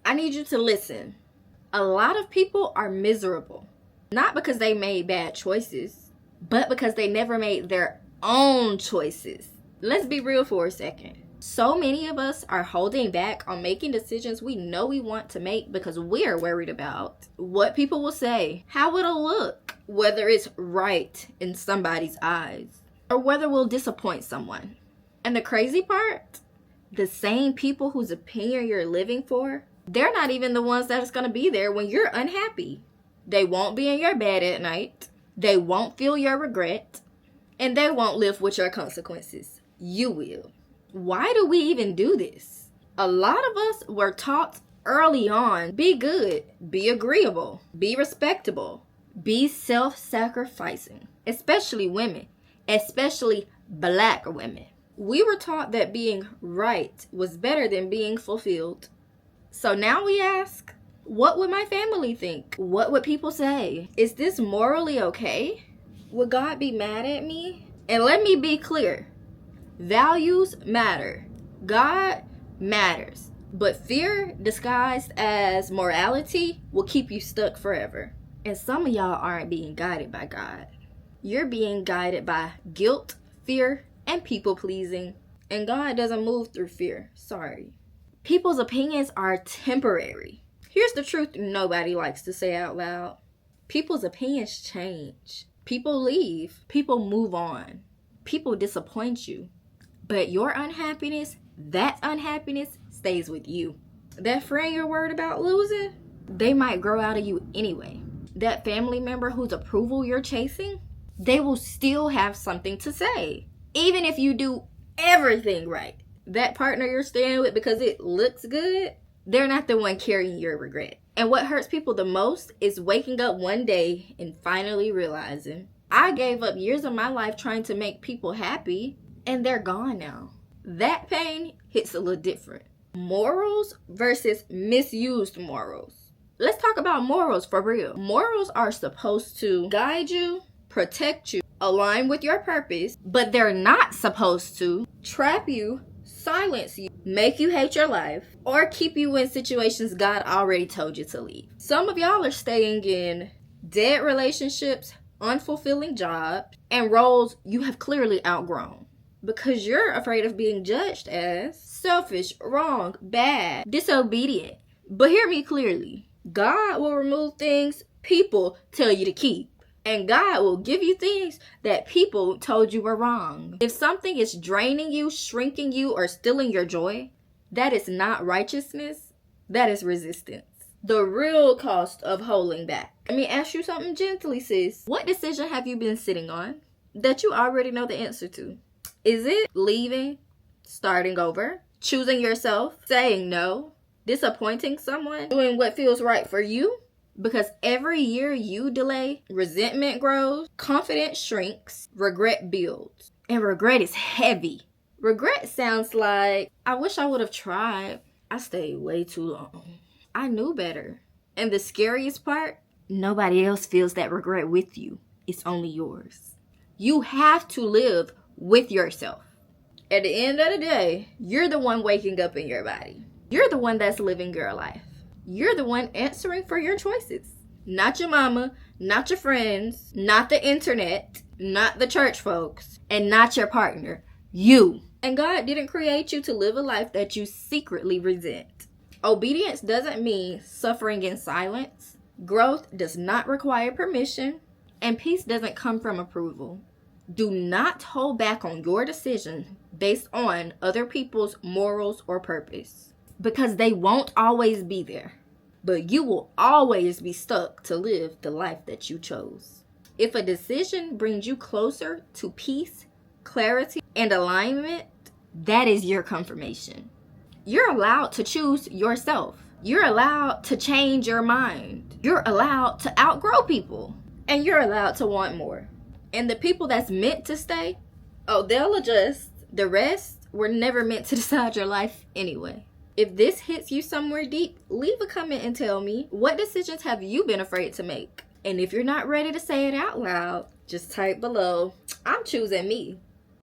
I need you to listen. A lot of people are miserable, not because they made bad choices, but because they never made their own choices. Let's be real for a second. So many of us are holding back on making decisions we know we want to make because we're worried about what people will say, how it'll look, whether it's right in somebody's eyes, or whether we'll disappoint someone. And the crazy part, the same people whose opinion you're living for, they're not even the ones that's going to be there when you're unhappy. They won't be in your bed at night. They won't feel your regret. And they won't live with your consequences. You will. Why do we even do this? A lot of us were taught early on, be good, be agreeable, be respectable, be self-sacrificing, especially women, especially Black women. We were taught that being right was better than being fulfilled. So now we ask, what would my family think? What would people say? Is this morally okay? Would God be mad at me? And let me be clear. Values matter. God matters. But fear disguised as morality will keep you stuck forever. And some of y'all aren't being guided by God. You're being guided by guilt, fear, and people pleasing. And God doesn't move through fear. Sorry. People's opinions are temporary. Here's the truth nobody likes to say out loud. People's opinions change. People leave. People move on. People disappoint you. But your unhappiness, that unhappiness stays with you. That friend you're worried about losing, they might grow out of you anyway. That family member whose approval you're chasing, they will still have something to say. Even if you do everything right. That partner you're staying with because it looks good, they're not the one carrying your regret. And what hurts people the most is waking up one day and finally realizing, I gave up years of my life trying to make people happy, and they're gone now. That pain hits a little different. Morals versus misused morals. Let's talk about morals for real. Morals are supposed to guide you, protect you, align with your purpose, but they're not supposed to trap you, silence you, make you hate your life, or keep you in situations God already told you to leave. Some of y'all are staying in dead relationships, unfulfilling jobs, and roles you have clearly outgrown because you're afraid of being judged as selfish, wrong, bad, disobedient. But hear me clearly. God will remove things people tell you to keep. And God will give you things that people told you were wrong. If something is draining you, shrinking you, or stealing your joy, that is not righteousness. That is resistance. The real cost of holding back. Let me ask you something gently, sis. What decision have you been sitting on that you already know the answer to? Is it leaving, starting over, choosing yourself, saying no, disappointing someone, doing what feels right for you? Because every year you delay, resentment grows, confidence shrinks, regret builds. And regret is heavy. Regret sounds like, I wish I would have tried. I stayed way too long. I knew better. And the scariest part, nobody else feels that regret with you. It's only yours. You have to live with yourself. At the end of the day, you're the one waking up in your body. You're the one that's living your life. You're the one answering for your choices. Not your mama, not your friends, not the internet, not the church folks, and not your partner. You. And God didn't create you to live a life that you secretly resent. Obedience doesn't mean suffering in silence. Growth does not require permission. And peace doesn't come from approval. Do not hold back on your decision based on other people's morals or purpose. Because they won't always be there. But you will always be stuck to live the life that you chose. If a decision brings you closer to peace, clarity, and alignment, that is your confirmation. You're allowed to choose yourself. You're allowed to change your mind. You're allowed to outgrow people. And you're allowed to want more. And the people that's meant to stay, they'll adjust. The rest were never meant to decide your life anyway. If this hits you somewhere deep, leave a comment and tell me, what decisions have you been afraid to make? And if you're not ready to say it out loud, just type below, I'm choosing me.